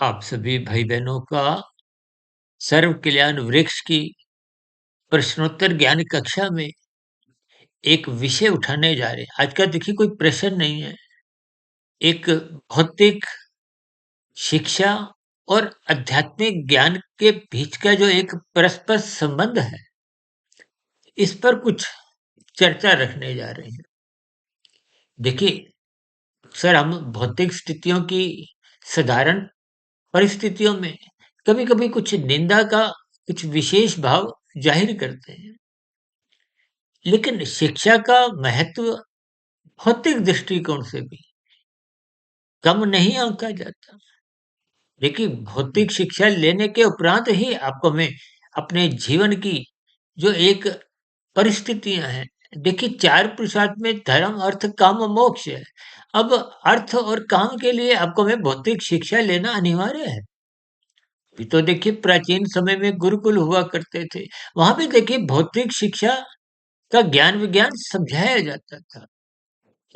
आप सभी भाई बहनों का सर्व कल्याण वृक्ष की प्रश्नोत्तर ज्ञान कक्षा में एक विषय उठाने जा रहे हैं। आज का देखिए कोई प्रश्न नहीं है। एक भौतिक शिक्षा और आध्यात्मिक ज्ञान के बीच का जो एक परस्पर संबंध है, इस पर कुछ चर्चा रखने जा रहे हैं। देखिए, सर हम भौतिक स्थितियों की साधारण परिस्थितियों में कभी-कभी कुछ निंदा का कुछ विशेष भाव जाहिर करते हैं। लेकिन शिक्षा का महत्व भौतिक दृष्टिकोण से भी कम नहीं आंका जाता। देखिए, भौतिक शिक्षा लेने के उपरांत ही आपको में अपने जीवन की जो एक परिस्थितियां हैं, देखिए 4 पुरुषार्थ में धर्म, अर्थ, काम और मोक्ष है। अब अर्थ और काम के लिए आपको में भौतिक शिक्षा लेना अनिवार्य है। अभी तो देखिए प्राचीन समय में गुरुकुल हुआ करते थे। वहां पे देखिए भौतिक शिक्षा का ज्ञान विज्ञान समझाया जाता था।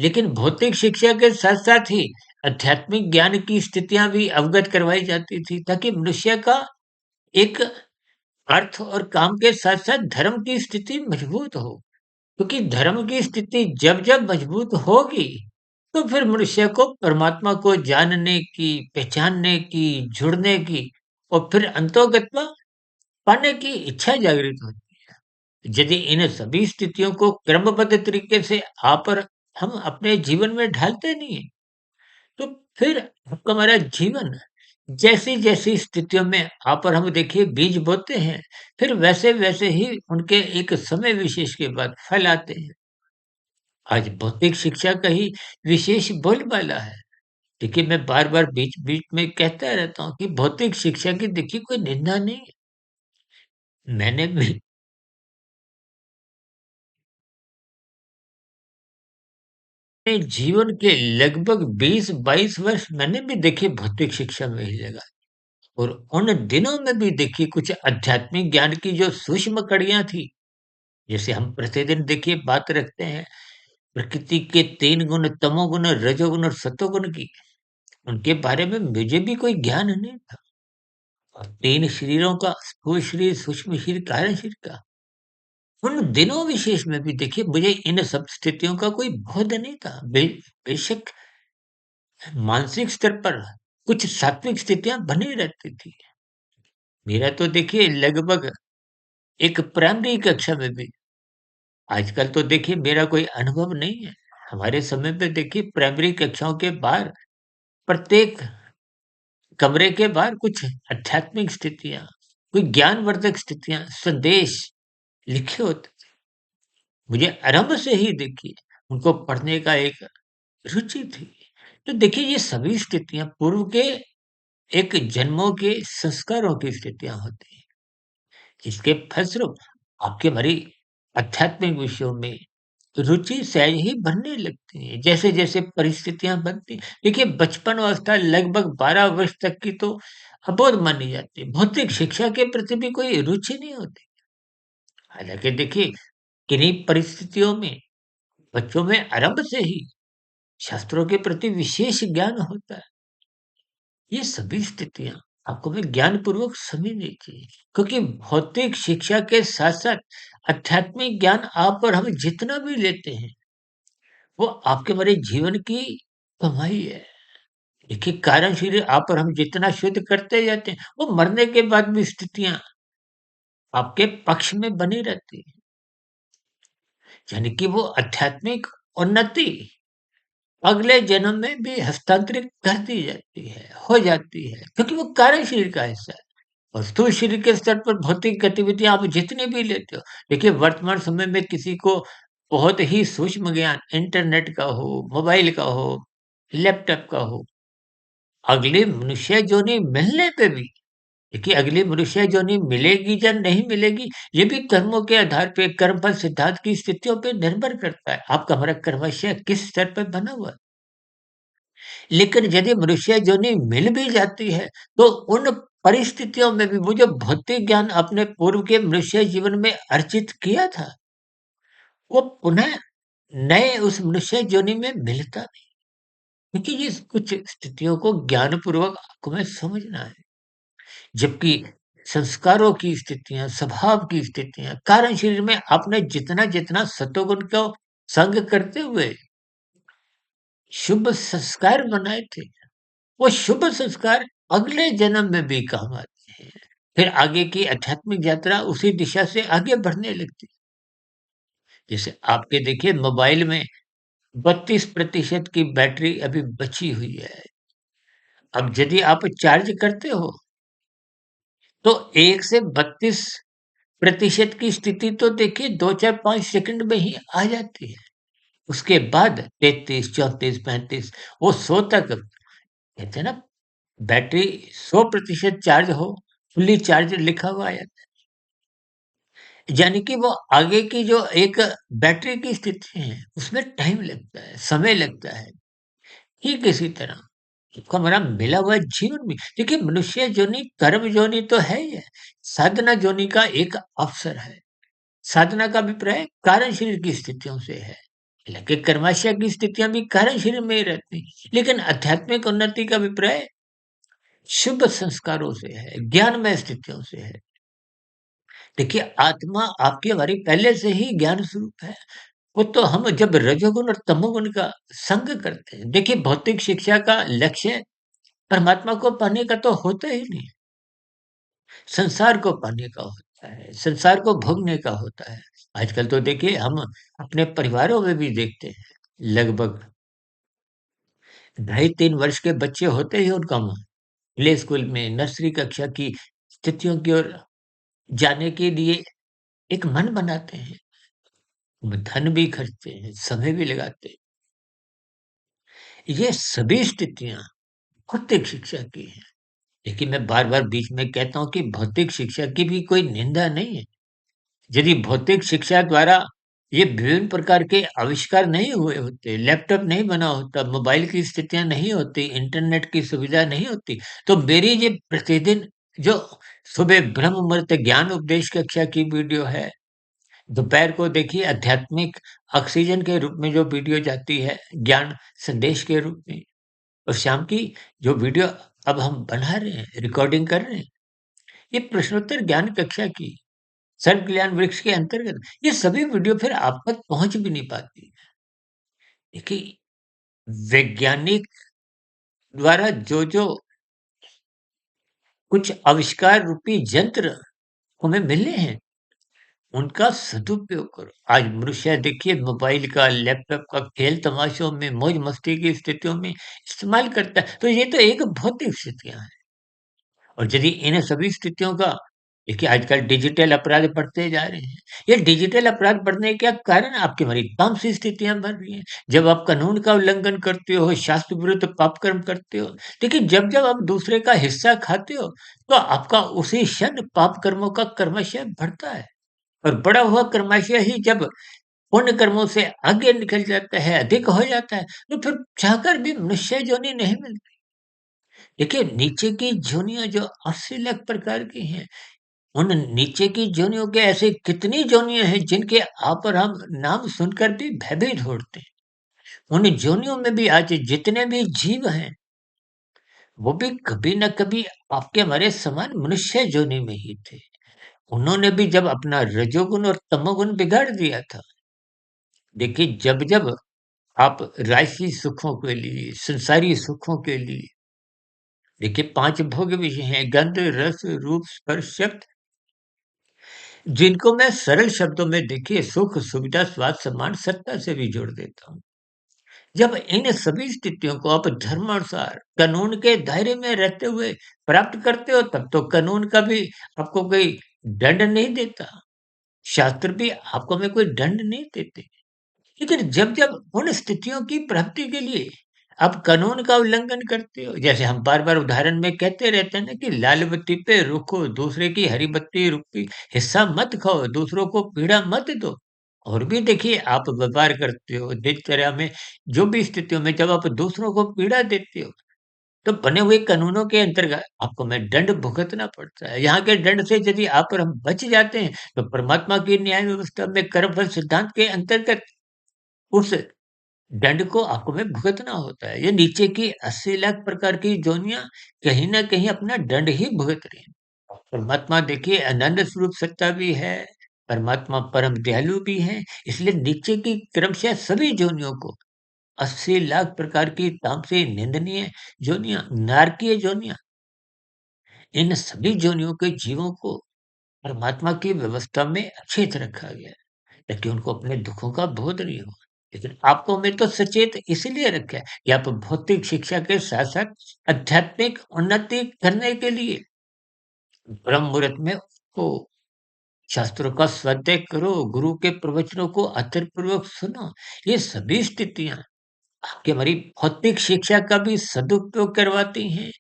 लेकिन भौतिक शिक्षा के साथ-साथ ही आध्यात्मिक ज्ञान की स्थितियाँ भी अवगत करवाई जाती थी, ताकि मनुष्य का एक अर्थ और काम के साथ-साथ धर्म की स्थिति मजबूत हो। क्योंकि धर्म की स्थिति जब-जब मजबूत होगी, तो फिर मनुष्य को परमात्मा को जानने की, पहचानने की, जुड़ने की और फिर अंतोगत्वा पाने की इच्छा जागृत होती है। यदि इन सभी स्थितियों को क्रमबद्ध तरीके से पर हम अपने जीवन में ढालते नहीं हैं, तो फिर आपका हमारा जीवन जैसी-जैसी स्थितियों में पर हम देखिए बीज बोते हैं, फिर वैसे-वैसे ही उनके एक समय विशेष के बाद फल आते हैं। आज भौतिक शिक्षा का ही विशेष बोलबाला है। देखिए मैं बार-बार बीच-बीच में कहता रहता हूँ कि भौतिक शिक्षा की देखिए कोई निंदा नहीं है। मैंने भी अपने जीवन के लगभग 20-22 वर्ष मैंने भी देखिए भौतिक शिक्षा में ही लगाए। और उन दिनों में भी देखिए कुछ आध्यात्मिक ज्ञान की जो सूक्ष्म कड़ियाँ थी, जैसे हम प्रतिदिन देखिए बात रखते हैं प्रकृति के 3 गुण तमोगुण, रजोगुण और सतोगुण की, उनके बारे में मुझे भी कोई ज्ञान नहीं था। और 3 शरीरों का स्थूल शरीर, सूक्ष्म शरीर, कारण शरीर का। उन दिनों विशेष में भी देखिए मुझे इन सब स्थितियों का कोई बोध नहीं था। बेशक मानसिक स्तर पर कुछ सात्विक स्थितियाँ बनी रहती थी। मेरा तो देखिए लगभग एक प्राइमरी कक्षा में भी आजकल तो देखिए मेरा कोई अनुभव नहीं है। हमारे समय पे देखिए प्राइमरी कक्षाओं के बाहर प्रत्येक कमरे के बाहर कुछ आध्यात्मिक स्थितियाँ, कोई ज्ञानवर्धक स्थितियाँ, संदेश लिखे होते थे। मुझे आरंभ से ही देखिए उनको पढ़ने का एक रुचि थी। तो देखिए ये सभी स्थितियाँ पूर्व के एक जन्मों के संस्कारों की स्थितियाँ होती हैं, जिसके फलस्वरूप आपकी हमारी आध्यात्मिक विषयों में रुचि सहज ही बनने लगती है, जैसे-जैसे परिस्थितियाँ बनती देखिए बचपन अवस्था लगभग 12 वर्ष तक की तो अबोध मानी जाती है। भौतिक शिक्षा के प्रति भी कोई रुचि नहीं होती। हालाँकि देखिए किन्हीं परिस्थितियों में बच्चों में आरंभ से ही शास्त्रों के प्रति विशेष ज्ञान होता है। ये सभी स्थितियाँ आपको मैं ज्ञानपूर्वक समझनी चाहिए, क्योंकि भौतिक शिक्षा के साथ-साथ आध्यात्मिक ज्ञान आप और हम जितना भी लेते हैं वो आपके हमारे जीवन की कमाई है। देखिए कारण शरीर आप और हम जितना शुद्ध करते जाते हैं, वो मरने के बाद भी स्थितियाँ आपके पक्ष में बनी रहती हैं। यानी कि वो आध्यात्मिक उन्नति अगले जन्म में भी हस्तांतरित कर दी जाती है, हो जाती है, क्योंकि वो कारण शरीर का हिस्सा है। और स्थूल शरीर के स्तर पर भौतिक गतिविधियाँ आप जितनी भी लेते हो, देखिए वर्तमान समय में किसी को बहुत ही सूक्ष्म ज्ञान इंटरनेट का हो, मोबाइल का हो, लैपटॉप का हो, अगली मनुष्य योनि मिलने पे भी देखिए अगली मनुष्य योनि मिलेगी या नहीं मिलेगी, ये भी कर्मों के आधार पे कर्मफल सिद्धांत की स्थितियों पे निर्भर करता है। आपका हमारा कर्मशय किस स्तर पे बना हुआ है। लेकिन यदि मनुष्य योनि मिल भी जाती है, तो उन परिस्थितियों में भी वो जो भौतिक ज्ञान अपने पूर्व के मनुष्य जीवन में अर्जित किया था, वो पुनः नए उस मनुष्य योनि में मिलता नहीं। क्योंकि ये कुछ स्थितियों को ज्ञानपूर्वक आपको में समझना है। जबकि संस्कारों की स्थितियाँ, स्वभाव की स्थितियाँ, कारण शरीर में आपने जितना-जितना सतोगुण को संग करते हुए शुभ संस्कार बनाए थे, वो शुभ संस्कार अगले जन्म में भी काम आते हैं। फिर आगे की आध्यात्मिक यात्रा उसी दिशा से आगे बढ़ने लगती है। जैसे आपके देखिए मोबाइल में 32% की बैटरी अभी बची हुई है। अब यदि आप चार्ज करते हो, तो 1 से 32% की स्थिति तो देखिए 2, 4, 5 सेकंड में ही आ जाती है। उसके बाद 33, 34, 35 वो 100 तक कहते हैं ना बैटरी 100% चार्ज हो, फुल्ली चार्ज लिखा हुआ आ जाता है। यानी कि वो आगे की जो एक बैटरी की स्थिति है, उसमें टाइम लगता है, समय लगता है। ठीक इसी तरह आपको हमारा मिला हुआ जीवन भी देखिए मनुष्य योनि कर्म योनि तो है ही है, साधना योनि का एक अवसर है। साधना का अभिप्राय कारण शरीर की स्थितियों से है। हालाँकि कर्माशय की स्थितियाँ भी कारण शरीर में ही रहती हैं, लेकिन आध्यात्मिक उन्नति का अभिप्राय शुभ संस्कारों से है, ज्ञानमय स्थितियों से है। देखिए आत्मा आपकी हमारी पहले से ही ज्ञान स्वरूप है। वो तो हम जब रजोगुण और तमोगुण का संग करते हैं, देखिए भौतिक शिक्षा का लक्ष्य परमात्मा को पाने का तो होता ही नहीं, संसार को पाने का होता है, संसार को भोगने का होता है। आजकल तो देखिए हम अपने परिवारों में भी देखते हैं, लगभग ढाई 3 वर्ष के बच्चे होते ही उनका मन प्ले स्कूल में नर्सरी कक्षा की स्थितियों की ओर जाने के लिए एक मन बनाते हैं। वो धन भी खर्चते हैं, समय भी लगाते हैं। ये सभी स्थितियाँ भौतिक शिक्षा की हैं। देखिए मैं बार-बार बीच में कहता हूँ कि भौतिक शिक्षा की भी कोई निंदा नहीं है। यदि भौतिक शिक्षा द्वारा ये विभिन्न प्रकार के आविष्कार नहीं हुए होते, लैपटॉप नहीं बना होता, मोबाइल की स्थितियाँ नहीं होती, इंटरनेट की सुविधा नहीं होती, तो मेरी ये प्रतिदिन जो सुबह ब्रह्म मुहूर्त ज्ञान उपदेश कक्षा की वीडियो है, दोपहर को देखिए आध्यात्मिक ऑक्सीजन के रूप में जो वीडियो जाती है, ज्ञान संदेश के रूप में और शाम की जो वीडियो अब हम बना रहे हैं, रिकॉर्डिंग कर रहे हैं, ये प्रश्नोत्तर ज्ञान कक्षा की सर्व कल्याण वृक्ष के अंतर्गत ये सभी वीडियो फिर आप तक पहुँच भी नहीं पाती। देखिए, वैज्ञानिक द्वारा जो कुछ आविष्कार रूपी यंत्र हमें मिले हैं, उनका सदुपयोग करो। आज मनुष्य देखिए मोबाइल का, लैपटॉप का खेल तमाशों में, मौज-मस्ती की स्थितियों में इस्तेमाल करता है, तो ये तो एक भौतिक स्थितियाँ हैं। और यदि इन सभी स्थितियों का देखिए आजकल डिजिटल अपराध बढ़ते जा रहे हैं। ये डिजिटल अपराध बढ़ने का कारण आपकी हमारी तामसी स्थितियाँ बढ़ रही हैं। जब आप कानून का उल्लंघन करते हो, शास्त्र विरुद्ध पाप कर्म करते हो, देखिए जब-जब आप दूसरे का हिस्सा खाते हो, तो आपका उसी क्षण पाप कर्मों का कर्मशः बढ़ता है। और बड़ा हुआ कर्मशः ही जब पुण्य कर्मों से आगे निकल जाता है, अधिक हो जाता है, तो फिर चाहकर भी मनुष्य योनि नहीं मिलती। देखिए नीचे की योनियाँ जो 80 लाख प्रकार की हैं, उन नीचे की जोनियों के ऐसे कितनी जोनियाँ हैं जिनके आप और हम नाम सुनकर भी भयभीत होते हैं। उन जोनियों में भी आज जितने भी जीव हैं, वो भी कभी न कभी आपके हमारे समान मनुष्य जोनि में ही थे। उन्होंने भी जब अपना रजोगुण और तमोगुण बिगाड़ दिया था। देखिए जब-जब आप राशि सुखों के लिए, संसारी सुखों के लिए देखिए 5 भोग विषय हैं गंध, रस, रूप, स्पर्श, शब्द जिनको मैं सरल शब्दों में देखिए सुख, सुविधा, स्वाद, सम्मान, सत्ता से भी जोड़ देता हूँ। जब इन सभी स्थितियों को आप धर्मानुसार कानून के दायरे में रहते हुए प्राप्त करते हो तब तो कानून का भी आपको कोई दंड नहीं देता। शास्त्र भी आपको में कोई दंड नहीं देते। लेकिन जब-जब उन स्थितियों की प्राप्ति के लिए आप कानून का उल्लंघन करते हो, जैसे हम बार-बार उदाहरण में कहते रहते हैं ना कि लाल बत्ती पे रुको, दूसरे की हरी बत्ती रुकी, हिस्सा मत खाओ, दूसरों को पीड़ा मत दो। और भी देखिए आप व्यापार करते हो, दिनचर्या में जो भी स्थितियों में जब आप दूसरों को पीड़ा देते हो, तो बने हुए कानूनों के अंतर्गत आपको में दंड भुगतना पड़ता है। यहाँ के दंड से यदि आप और हम बच जाते हैं, तो परमात्मा की न्याय व्यवस्था में कर्मफल सिद्धांत के अंतर्गत उस दंड को आपको में भुगतना होता है। ये नीचे की 80 लाख प्रकार की योनियाँ कहीं न कहीं अपना दंड ही भुगत रही हैं। परमात्मा देखिए अनंत स्वरूप सत्ता भी है, परमात्मा परम दयालु भी हैं, इसलिए नीचे की क्रमशः सभी योनियों को 80 लाख प्रकार की तामसी निंदनीय योनियाँ, नारकीय योनियाँ, इन सभी योनियों के जीवों को परमात्मा की व्यवस्था में अच्छी तरह रखा गया है, ताकि उनको अपने दुखों का बोध नहीं हो। लेकिन आपको हमें तो सचेत इसलिए रखा है कि आप भौतिक शिक्षा के साथ-साथ आध्यात्मिक उन्नति करने के लिए ब्रह्म मुहूर्त में को शास्त्रों का स्वाध्याय करो, गुरु के प्रवचनों को आदरपूर्वक सुनो। ये सभी स्थितियाँ आपकी हमारी भौतिक शिक्षा का भी सदुपयोग करवाती हैं।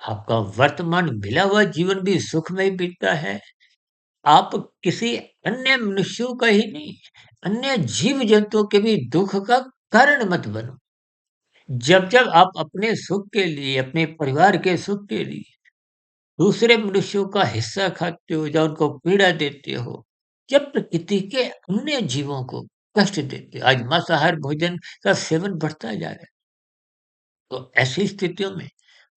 आपका वर्तमान मिला हुआ जीवन भी सुखमय बीतता है। आप किसी अन्य मनुष्यों का ही नहीं, अन्य जीव-जंतुओं के भी दुःख का कारण मत बनो। जब-जब आप अपने सुख के लिए, अपने परिवार के सुख के लिए दूसरे मनुष्यों का हिस्सा खाते हो या उनको पीड़ा देते हो, या प्रकृति के अन्य जीवों को कष्ट देते हो। आज मांसाहार भोजन का सेवन बढ़ता जा रहा है। तो ऐसी स्थितियों में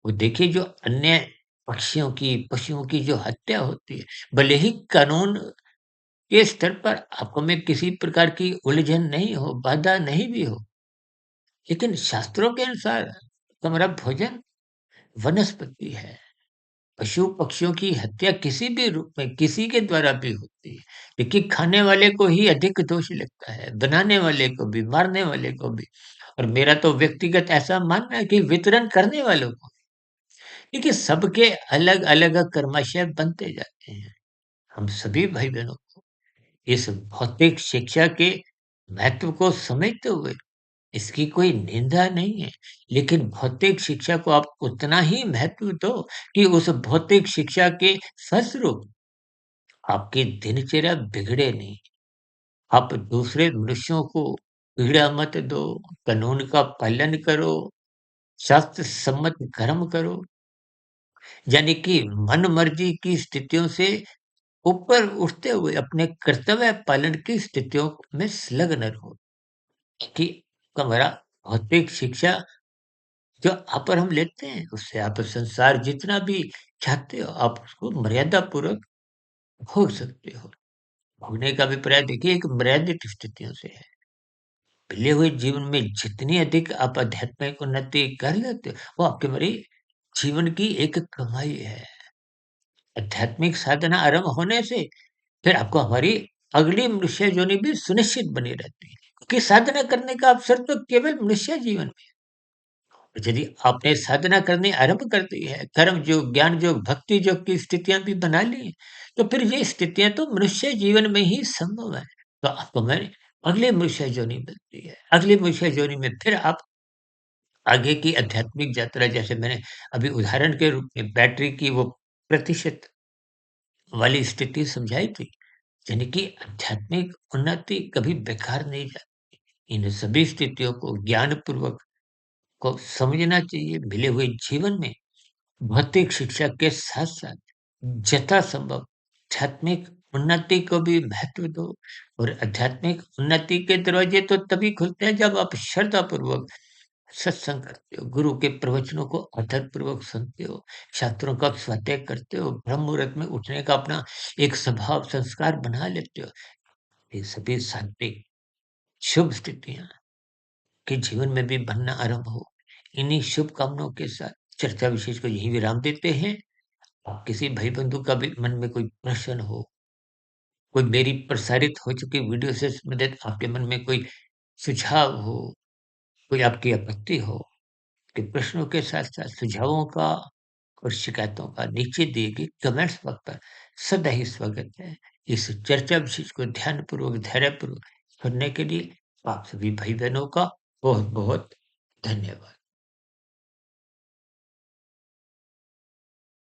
वो देखिए जो अन्य पक्षियों की, पशुओं की जो हत्या होती है, भले ही कानून के स्तर पर आपको में किसी प्रकार की उलझन नहीं हो, बाधा नहीं भी हो, लेकिन शास्त्रों के अनुसार हमारा भोजन वनस्पति है। पशु-पक्षियों की हत्या किसी भी रूप में, किसी के द्वारा भी होती है। देखिए खाने वाले को ही अधिक दोष लगता है, बनाने वाले को भी, मारने वाले को भी। और मेरा तो व्यक्तिगत ऐसा मानना है कि वितरण करने वालों को। देखिए सबके अलग-अलग कर्माशय बनते जाते हैं। हम सभी भाई-बहनों को इस भौतिक शिक्षा के महत्व को समझते हुए इसकी कोई निंदा नहीं है, लेकिन भौतिक शिक्षा को आप उतना ही महत्व दो कि उस भौतिक शिक्षा के फलस्वरूप आपकी दिनचर्या बिगड़े नहीं। आप दूसरे मनुष्यों को पीड़ा मत दो, कानून का पालन करो, शास्त्र सम्मत कर्म करो, यानी कि मन मर्जी की स्थितियों से ऊपर उठते हुए अपने कर्तव्य पालन की स्थितियों में संलग्न रहो, कि हमारा भौतिक शिक्षा जो आप पर हम लेते हैं, उससे आप संसार जितना भी चाहते हो, आप उसको मर्यादापूर्वक भोग सकते हो। भोगने का अभिप्राय देखिए एक मर्यादित स्थितियों से है। मिले हुए जीवन में जितनी अधिक आप आध्यात्मिक उन्नति कर लेते हो, वो आपके हमारी जीवन की एक कमाई है। आध्यात्मिक साधना आरंभ होने से फिर आपको हमारी अगली मनुष्य योनि भी सुनिश्चित बनी रहती है। क्योंकि साधना करने का अवसर तो केवल मनुष्य जीवन में यदि आपने साधना करनी आरंभ कर दी है, कर्म योग, ज्ञान योग, भक्ति योग की स्थितियाँ भी बना ली हैं, तो फिर ये स्थितियाँ तो मनुष्य जीवन में ही संभव है। तो आपको मैं अगली मनुष्य योनि मिलती है। अगली मनुष्य योनि में फिर आप आगे की आध्यात्मिक यात्रा जैसे मैंने अभी उदाहरण के रूप में बैटरी की वो प्रतिशत वाली स्थिति समझाई थी, यानी कि आध्यात्मिक उन्नति कभी बेकार नहीं जाती। इन सभी स्थितियों को ज्ञानपूर्वक को समझना चाहिए। मिले हुए जीवन में भौतिक शिक्षा के साथ-साथ यथासंभव आध्यात्मिक उन्नति को भी महत्व दो, और आध्यात्मिक उन्नति के दरवाजे तो तभी खुलते हैं जब आप श्रद्धापूर्वक सत्संग करते हो, गुरु के प्रवचनों को आदरपूर्वक सुनते हो, शास्त्रों का स्वाध्याय करते हो, ब्रह्म मुहूर्त में उठने का अपना एक स्वभाव संस्कार बना लेते हो। ये सभी सात्विक शुभ स्थितियाँ के जीवन में भी बनना आरंभ हो। इन्हीं शुभकामनाओं के साथ चर्चा विशेष को यहीं विराम देते हैं। किसी भाई बंधु का भी मन में कोई प्रश्न हो, कोई मेरी प्रसारित हो चुकी वीडियो से संबंधित आपके मन में कोई सुझाव हो, कोई आपकी आपत्ति हो, के प्रश्नों के साथ-साथ सुझावों का और शिकायतों का नीचे दिए गए कमेंट्स बॉक्स पर सदा ही स्वागत है। इस चर्चा विशेष को ध्यानपूर्वक, धैर्यपूर्वक सुनने के लिए आप सभी भाई-बहनों का बहुत-बहुत धन्यवाद।